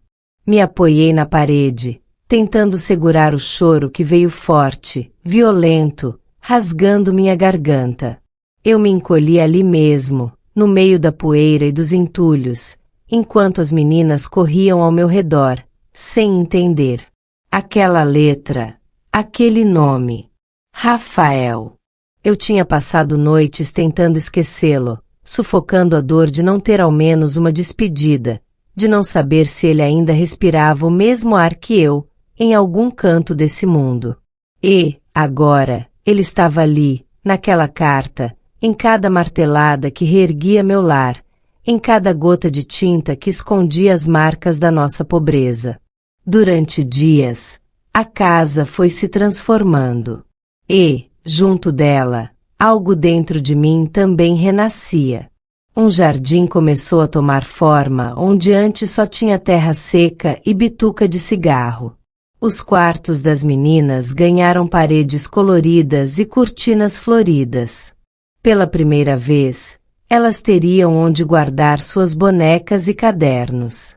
Me apoiei na parede, tentando segurar o choro que veio forte, violento, rasgando minha garganta. Eu me encolhi ali mesmo, no meio da poeira e dos entulhos, enquanto as meninas corriam ao meu redor, sem entender. Aquela letra, aquele nome. Rafael. Eu tinha passado noites tentando esquecê-lo, sufocando a dor de não ter ao menos uma despedida, de não saber se ele ainda respirava o mesmo ar que eu, em algum canto desse mundo. E, agora, ele estava ali, naquela carta, em cada martelada que reerguia meu lar, em cada gota de tinta que escondia as marcas da nossa pobreza. Durante dias, a casa foi se transformando. E, junto dela, algo dentro de mim também renascia. Um jardim começou a tomar forma onde antes só tinha terra seca e bituca de cigarro. Os quartos das meninas ganharam paredes coloridas e cortinas floridas. Pela primeira vez, elas teriam onde guardar suas bonecas e cadernos.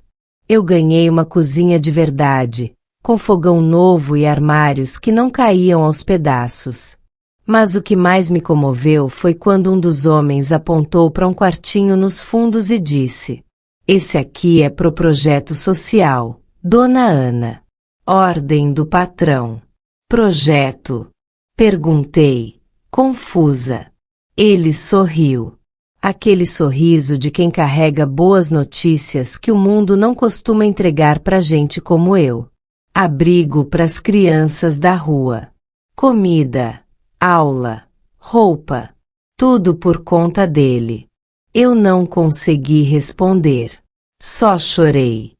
Eu ganhei uma cozinha de verdade, com fogão novo e armários que não caíam aos pedaços. Mas o que mais me comoveu foi quando um dos homens apontou para um quartinho nos fundos e disse: "Esse aqui é pro projeto social, Dona Ana." Ordem do patrão. Projeto? Perguntei, confusa. Ele sorriu. Aquele sorriso de quem carrega boas notícias que o mundo não costuma entregar pra gente como eu. Abrigo pras crianças da rua. Comida, aula, roupa, tudo por conta dele. Eu não consegui responder. Só chorei.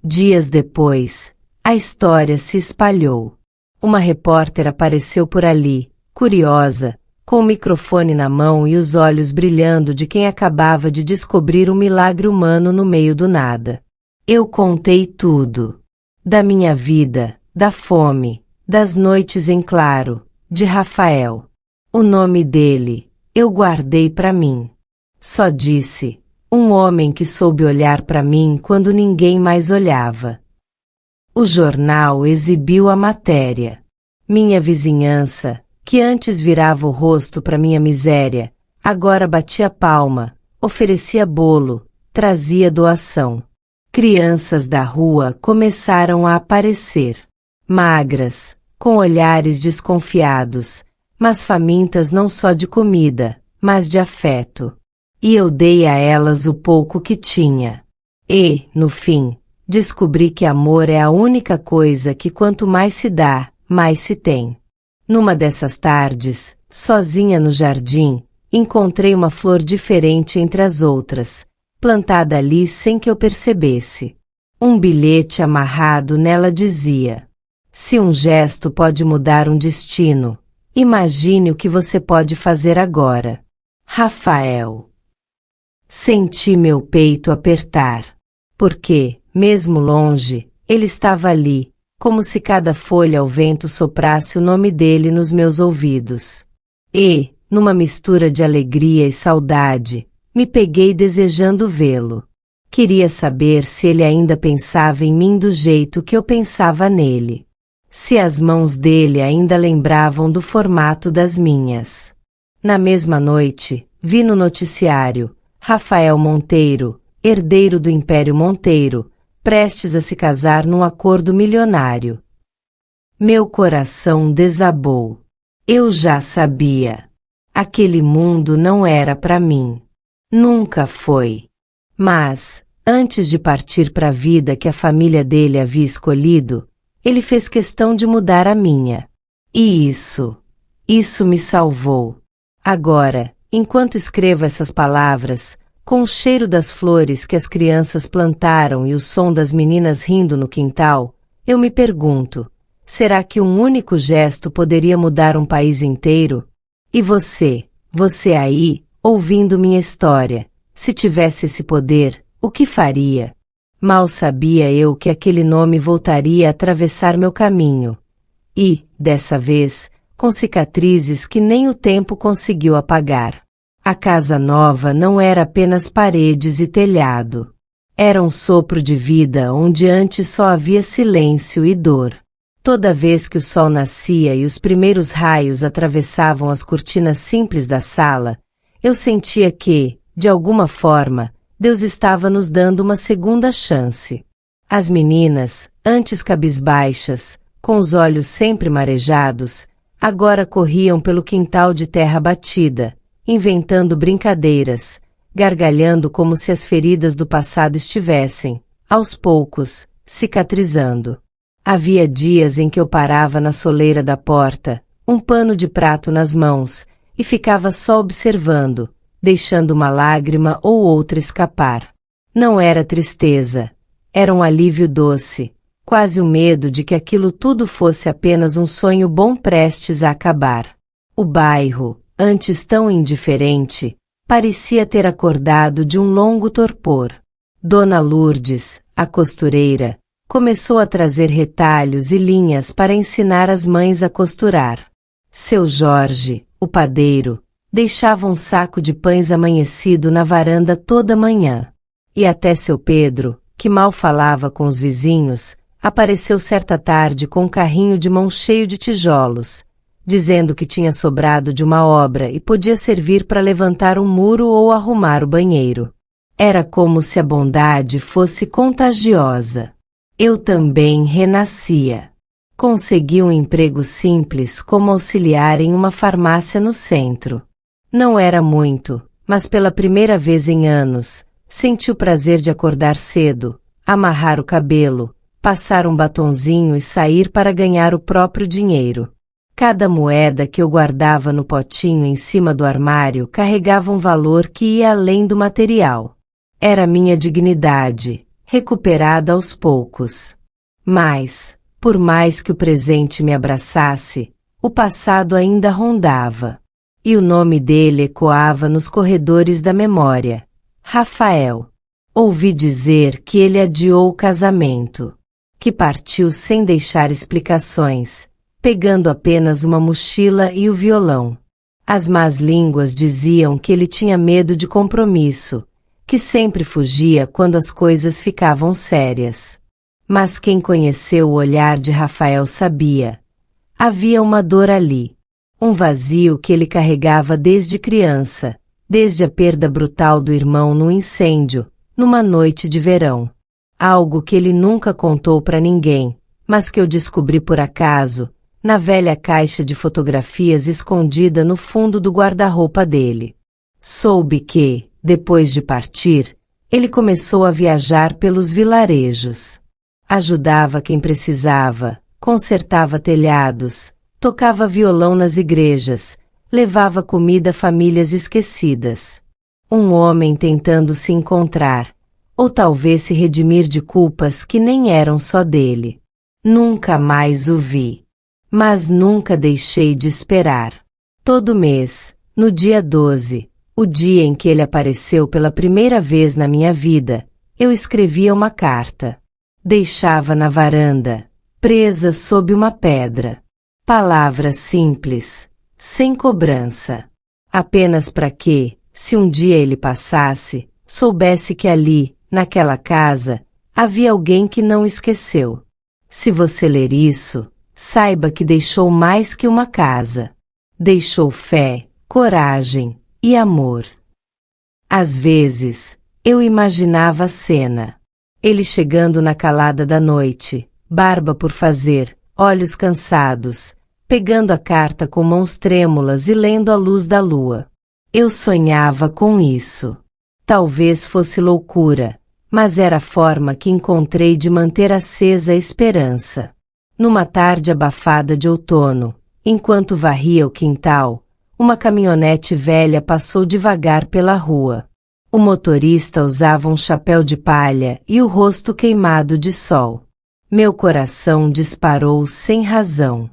Dias depois, a história se espalhou. Uma repórter apareceu por ali, curiosa, com o microfone na mão e os olhos brilhando de quem acabava de descobrir um milagre humano no meio do nada. Eu contei tudo. Da minha vida, da fome, das noites em claro, de Rafael. O nome dele, eu guardei para mim. Só disse, um homem que soube olhar para mim quando ninguém mais olhava. O jornal exibiu a matéria. Minha vizinhança, que antes virava o rosto para minha miséria, agora batia palma, oferecia bolo, trazia doação. Crianças da rua começaram a aparecer. Magras, com olhares desconfiados, mas famintas não só de comida, mas de afeto. E eu dei a elas o pouco que tinha. E, no fim, descobri que amor é a única coisa que quanto mais se dá, mais se tem. Numa dessas tardes, sozinha no jardim, encontrei uma flor diferente entre as outras, plantada ali sem que eu percebesse. Um bilhete amarrado nela dizia: "Se um gesto pode mudar um destino, imagine o que você pode fazer agora. Rafael." Senti meu peito apertar, porque, mesmo longe, ele estava ali, como se cada folha ao vento soprasse o nome dele nos meus ouvidos. E, numa mistura de alegria e saudade, me peguei desejando vê-lo. Queria saber se ele ainda pensava em mim do jeito que eu pensava nele. Se as mãos dele ainda lembravam do formato das minhas. Na mesma noite, vi no noticiário, Rafael Monteiro, herdeiro do Império Monteiro, prestes a se casar num acordo milionário. Meu coração desabou. Eu já sabia. Aquele mundo não era para mim. Nunca foi. Mas, antes de partir para a vida que a família dele havia escolhido, ele fez questão de mudar a minha. E isso me salvou. Agora, enquanto escrevo essas palavras, Com o cheiro das flores que as crianças plantaram e o som das meninas rindo no quintal, eu me pergunto, será que um único gesto poderia mudar um país inteiro? E você aí, ouvindo minha história, se tivesse esse poder, o que faria? Mal sabia eu que aquele nome voltaria a atravessar meu caminho. E, dessa vez, com cicatrizes que nem o tempo conseguiu apagar. A casa nova não era apenas paredes e telhado. Era um sopro de vida onde antes só havia silêncio e dor. Toda vez que o sol nascia e os primeiros raios atravessavam as cortinas simples da sala, eu sentia que, de alguma forma, Deus estava nos dando uma segunda chance. As meninas, antes cabisbaixas, com os olhos sempre marejados, agora corriam pelo quintal de terra batida, inventando brincadeiras, gargalhando como se as feridas do passado estivessem, aos poucos, cicatrizando. Havia dias em que eu parava na soleira da porta, um pano de prato nas mãos, e ficava só observando, deixando uma lágrima ou outra escapar. Não era tristeza, era um alívio doce, quase o medo de que aquilo tudo fosse apenas um sonho bom prestes a acabar. O bairro, antes tão indiferente, parecia ter acordado de um longo torpor. Dona Lourdes, a costureira, começou a trazer retalhos e linhas para ensinar as mães a costurar. Seu Jorge, o padeiro, deixava um saco de pães amanhecido na varanda toda manhã. E até seu Pedro, que mal falava com os vizinhos, apareceu certa tarde com um carrinho de mão cheio de tijolos, dizendo que tinha sobrado de uma obra e podia servir para levantar um muro ou arrumar o banheiro. Era como se a bondade fosse contagiosa. Eu também renascia. Consegui um emprego simples como auxiliar em uma farmácia no centro. Não era muito, mas pela primeira vez em anos, senti o prazer de acordar cedo, amarrar o cabelo, passar um batonzinho e sair para ganhar o próprio dinheiro. Cada moeda que eu guardava no potinho em cima do armário carregava um valor que ia além do material. Era minha dignidade, recuperada aos poucos. Mas, por mais que o presente me abraçasse, o passado ainda rondava. E o nome dele ecoava nos corredores da memória. Rafael. Ouvi dizer que ele adiou o casamento, que partiu sem deixar explicações, pegando apenas uma mochila e o violão. As más línguas diziam que ele tinha medo de compromisso, que sempre fugia quando as coisas ficavam sérias. Mas quem conheceu o olhar de Rafael sabia. Havia uma dor ali. Um vazio que ele carregava desde criança, desde a perda brutal do irmão num incêndio, numa noite de verão. Algo que ele nunca contou para ninguém, mas que eu descobri por acaso, na velha caixa de fotografias escondida no fundo do guarda-roupa dele. Soube que, depois de partir, ele começou a viajar pelos vilarejos. Ajudava quem precisava, consertava telhados, tocava violão nas igrejas, levava comida a famílias esquecidas. Um homem tentando se encontrar, ou talvez se redimir de culpas que nem eram só dele. Nunca mais o vi. Mas nunca deixei de esperar. Todo mês, no dia 12, o dia em que ele apareceu pela primeira vez na minha vida, eu escrevia uma carta. Deixava na varanda, presa sob uma pedra. Palavras simples, sem cobrança. Apenas para que, se um dia ele passasse, soubesse que ali, naquela casa, havia alguém que não esqueceu. Se você ler isso, saiba que deixou mais que uma casa. Deixou fé, coragem e amor. Às vezes, eu imaginava a cena. Ele chegando na calada da noite, barba por fazer, olhos cansados, pegando a carta com mãos trêmulas e lendo à luz da lua. Eu sonhava com isso. Talvez fosse loucura, mas era a forma que encontrei de manter acesa a esperança. Numa tarde abafada de outono, enquanto varria o quintal, uma caminhonete velha passou devagar pela rua. O motorista usava um chapéu de palha e o rosto queimado de sol. Meu coração disparou sem razão.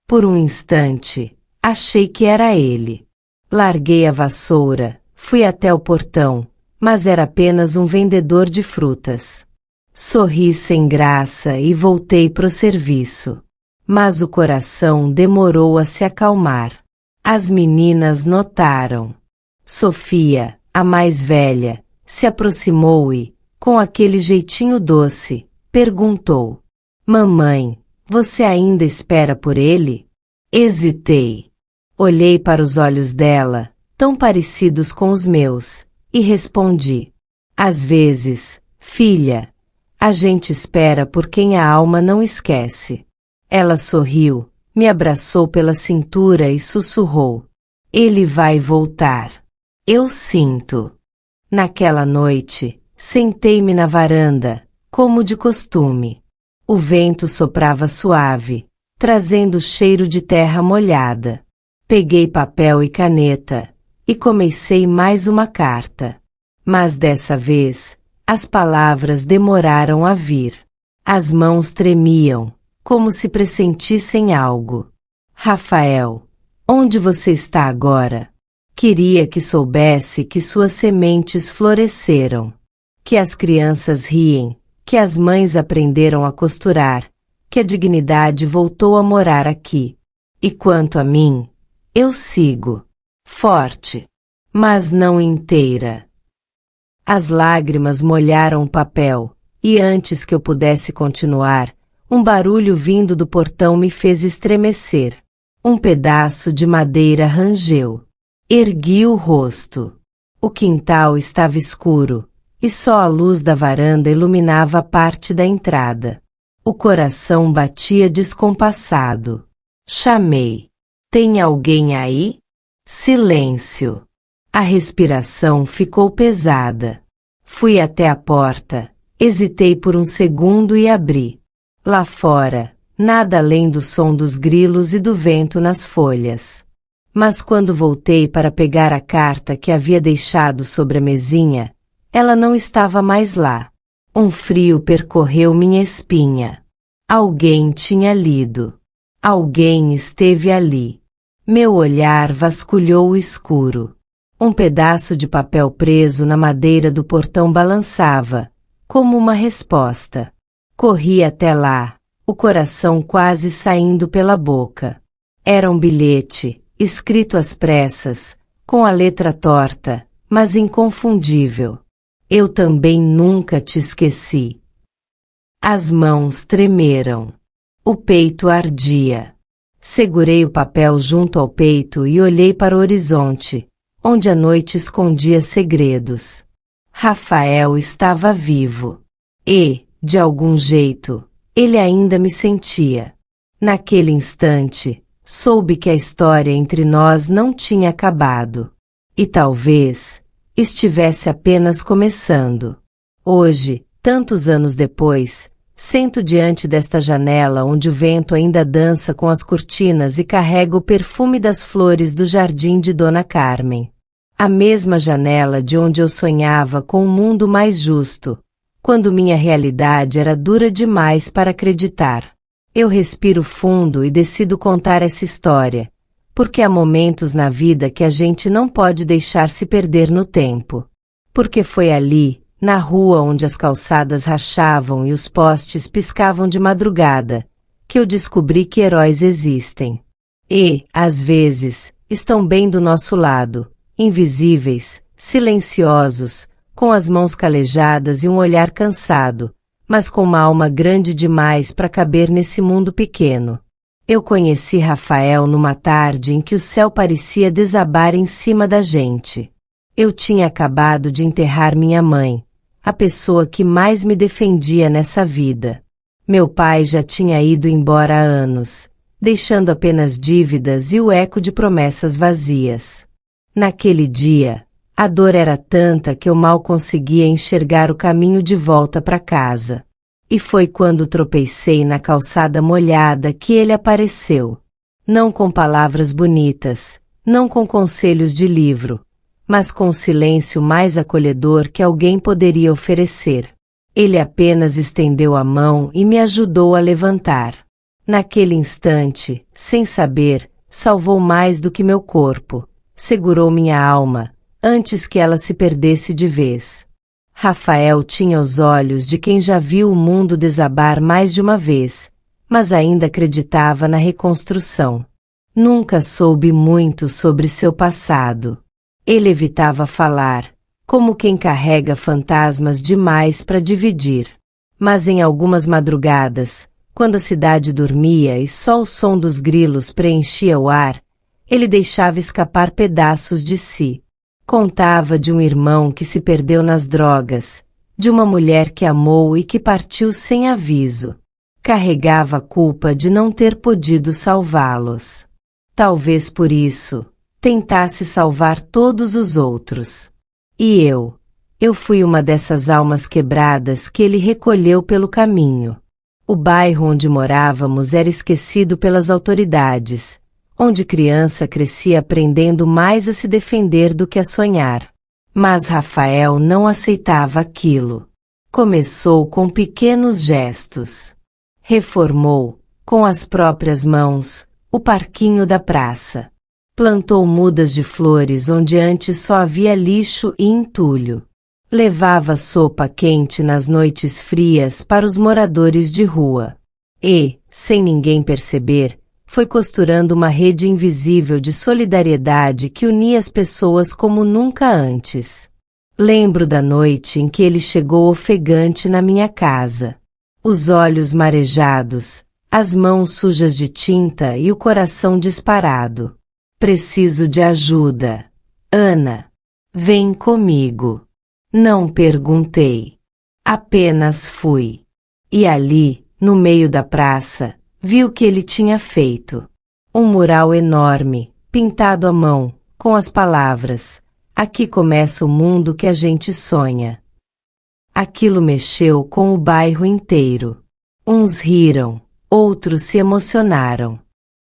Por um instante, achei que era ele. Larguei a vassoura, fui até o portão, mas era apenas um vendedor de frutas. Sorri sem graça e voltei pro serviço. Mas o coração demorou a se acalmar. As meninas notaram. Sofia, a mais velha, se aproximou e, com aquele jeitinho doce, perguntou: Mamãe, você ainda espera por ele? Hesitei. Olhei para os olhos dela, tão parecidos com os meus, e respondi: Às vezes, filha, a gente espera por quem a alma não esquece. Ela sorriu, me abraçou pela cintura e sussurrou: Ele vai voltar. Eu sinto. Naquela noite, sentei-me na varanda, como de costume. O vento soprava suave, trazendo cheiro de terra molhada. Peguei papel e caneta, e comecei mais uma carta. Mas dessa vez, as palavras demoraram a vir. As mãos tremiam, como se pressentissem algo. Rafael, onde você está agora? Queria que soubesse que suas sementes floresceram, que as crianças riem, que as mães aprenderam a costurar, que a dignidade voltou a morar aqui. E quanto a mim, eu sigo, forte, mas não inteira. As lágrimas molharam o papel, e antes que eu pudesse continuar, um barulho vindo do portão me fez estremecer. Um pedaço de madeira rangeu. Ergui o rosto. O quintal estava escuro, e só a luz da varanda iluminava a parte da entrada. O coração batia descompassado. Chamei. Tem alguém aí? Silêncio. A respiração ficou pesada. Fui até a porta, hesitei por um segundo e abri. Lá fora, nada além do som dos grilos e do vento nas folhas. Mas quando voltei para pegar a carta que havia deixado sobre a mesinha, ela não estava mais lá. Um frio percorreu minha espinha. Alguém tinha lido. Alguém esteve ali. Meu olhar vasculhou o escuro. Um pedaço de papel preso na madeira do portão balançava, como uma resposta. Corri até lá, o coração quase saindo pela boca. Era um bilhete, escrito às pressas, com a letra torta, mas inconfundível. Eu também nunca te esqueci. As mãos tremeram. O peito ardia. Segurei o papel junto ao peito e olhei para o horizonte, onde a noite escondia segredos. Rafael estava vivo. E, de algum jeito, ele ainda me sentia. Naquele instante, soube que a história entre nós não tinha acabado. E talvez estivesse apenas começando. Hoje, tantos anos depois, sento diante desta janela onde o vento ainda dança com as cortinas e carrega o perfume das flores do jardim de Dona Carmen. A mesma janela de onde eu sonhava com um mundo mais justo, quando minha realidade era dura demais para acreditar. Eu respiro fundo e decido contar essa história, porque há momentos na vida que a gente não pode deixar se perder no tempo. Porque foi ali, na rua onde as calçadas rachavam e os postes piscavam de madrugada, que eu descobri que heróis existem. E, às vezes, estão bem do nosso lado, invisíveis, silenciosos, com as mãos calejadas e um olhar cansado, mas com uma alma grande demais para caber nesse mundo pequeno. Eu conheci Rafael numa tarde em que o céu parecia desabar em cima da gente. Eu tinha acabado de enterrar minha mãe, a pessoa que mais me defendia nessa vida. Meu pai já tinha ido embora há anos, deixando apenas dívidas e o eco de promessas vazias. Naquele dia, a dor era tanta que eu mal conseguia enxergar o caminho de volta para casa. E foi quando tropecei na calçada molhada que ele apareceu. Não com palavras bonitas, não com conselhos de livro, mas com o silêncio mais acolhedor que alguém poderia oferecer. Ele apenas estendeu a mão e me ajudou a levantar. Naquele instante, sem saber, salvou mais do que meu corpo, segurou minha alma, antes que ela se perdesse de vez. Rafael tinha os olhos de quem já viu o mundo desabar mais de uma vez, mas ainda acreditava na reconstrução. Nunca soube muito sobre seu passado. Ele evitava falar, como quem carrega fantasmas demais para dividir. Mas em algumas madrugadas, quando a cidade dormia e só o som dos grilos preenchia o ar, ele deixava escapar pedaços de si. Contava de um irmão que se perdeu nas drogas, de uma mulher que amou e que partiu sem aviso. Carregava a culpa de não ter podido salvá-los. Talvez por isso, tentasse salvar todos os outros. E eu fui uma dessas almas quebradas que ele recolheu pelo caminho. O bairro onde morávamos era esquecido pelas autoridades, onde criança crescia aprendendo mais a se defender do que a sonhar. Mas Rafael não aceitava aquilo. Começou com pequenos gestos. Reformou, com as próprias mãos, o parquinho da praça. Plantou mudas de flores onde antes só havia lixo e entulho. Levava sopa quente nas noites frias para os moradores de rua. E, sem ninguém perceber, foi costurando uma rede invisível de solidariedade que unia as pessoas como nunca antes. Lembro da noite em que ele chegou ofegante na minha casa. Os olhos marejados, as mãos sujas de tinta e o coração disparado. Preciso de ajuda. Ana, vem comigo. Não perguntei. Apenas fui. E ali, no meio da praça, vi o que ele tinha feito. Um mural enorme, pintado à mão, com as palavras: "Aqui começa o mundo que a gente sonha." Aquilo mexeu com o bairro inteiro. Uns riram, outros se emocionaram.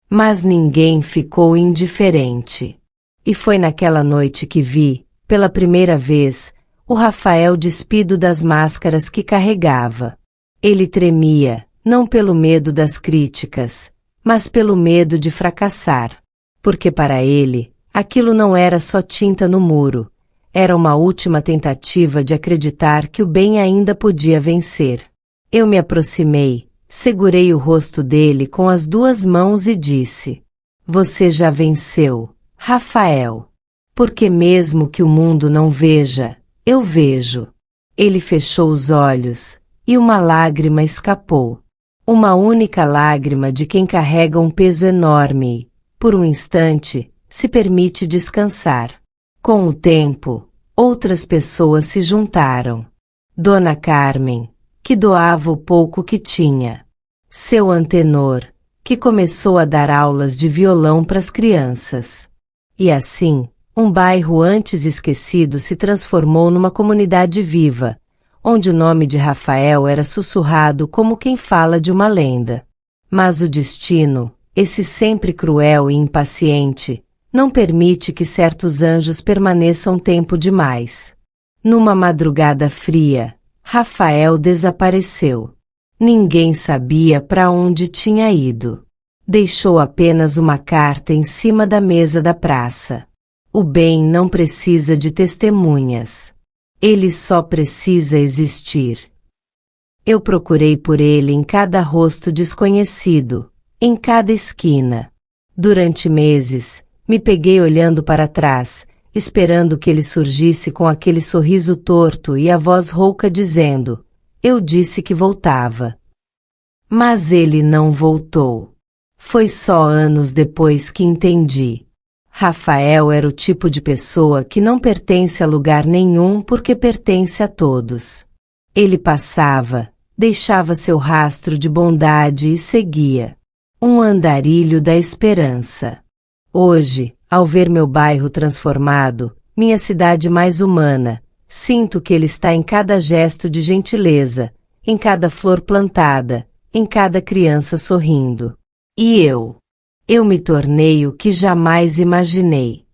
Mas ninguém ficou indiferente. E foi naquela noite que vi, pela primeira vez, o Rafael despido das máscaras que carregava. Ele tremia, não pelo medo das críticas, mas pelo medo de fracassar. Porque para ele, aquilo não era só tinta no muro, era uma última tentativa de acreditar que o bem ainda podia vencer. Eu me aproximei, segurei o rosto dele com as duas mãos e disse: "Você já venceu, Rafael. Porque mesmo que o mundo não veja, eu vejo." Ele fechou os olhos, e uma lágrima escapou. Uma única lágrima de quem carrega um peso enorme e, por um instante, se permite descansar. Com o tempo, outras pessoas se juntaram. Dona Carmen, que doava o pouco que tinha. Seu Antenor, que começou a dar aulas de violão para as crianças. E assim, um bairro antes esquecido se transformou numa comunidade viva, onde o nome de Rafael era sussurrado como quem fala de uma lenda. Mas o destino, esse sempre cruel e impaciente, não permite que certos anjos permaneçam tempo demais. Numa madrugada fria, Rafael desapareceu. Ninguém sabia para onde tinha ido. Deixou apenas uma carta em cima da mesa da praça. O bem não precisa de testemunhas. Ele só precisa existir. Eu procurei por ele em cada rosto desconhecido, em cada esquina. Durante meses, me peguei olhando para trás, esperando que ele surgisse com aquele sorriso torto e a voz rouca dizendo: "Eu disse que voltava." Mas ele não voltou. Foi só anos depois que entendi. Rafael era o tipo de pessoa que não pertence a lugar nenhum porque pertence a todos. Ele passava, deixava seu rastro de bondade e seguia. Um andarilho da esperança. Hoje, ao ver meu bairro transformado, minha cidade mais humana, sinto que ele está em cada gesto de gentileza, em cada flor plantada, em cada criança sorrindo. E eu me tornei o que jamais imaginei.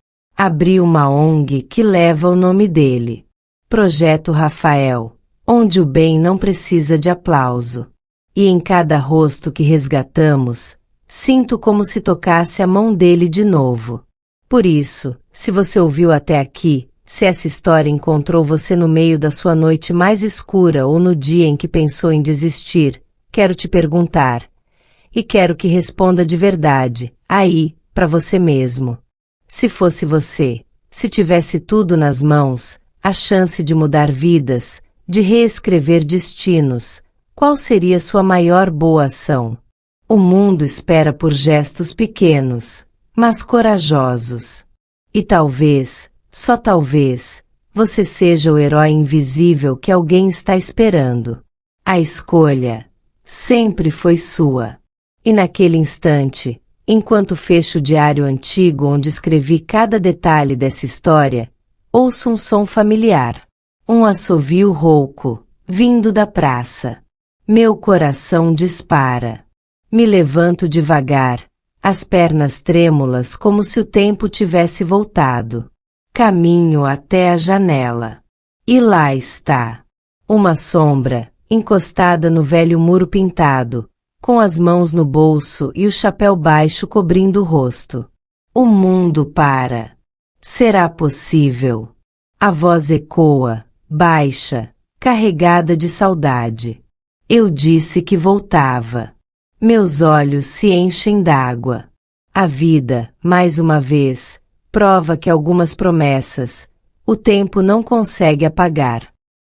Abri uma ONG que leva o nome dele. Projeto Rafael, onde o bem não precisa de aplauso. E em cada rosto que resgatamos, sinto como se tocasse a mão dele de novo. Por isso, se você ouviu até aqui, se essa história encontrou você no meio da sua noite mais escura ou no dia em que pensou em desistir, quero te perguntar. E quero que responda de verdade, aí, para você mesmo. Se fosse você, se tivesse tudo nas mãos, a chance de mudar vidas, de reescrever destinos, qual seria sua maior boa ação? O mundo espera por gestos pequenos, mas corajosos. E talvez, só talvez, você seja o herói invisível que alguém está esperando. A escolha sempre foi sua. E naquele instante, enquanto fecho o diário antigo onde escrevi cada detalhe dessa história, ouço um som familiar. Um assovio rouco, vindo da praça. Meu coração dispara. Me levanto devagar, as pernas trêmulas como se o tempo tivesse voltado. Caminho até a janela. E lá está. Uma sombra, encostada no velho muro pintado, com as mãos no bolso e o chapéu baixo cobrindo o rosto. O mundo para. Será possível? A voz ecoa, baixa, carregada de saudade. Eu disse que voltava. Meus olhos se enchem d'água. A vida, mais uma vez, prova que algumas promessas, o tempo não consegue apagar.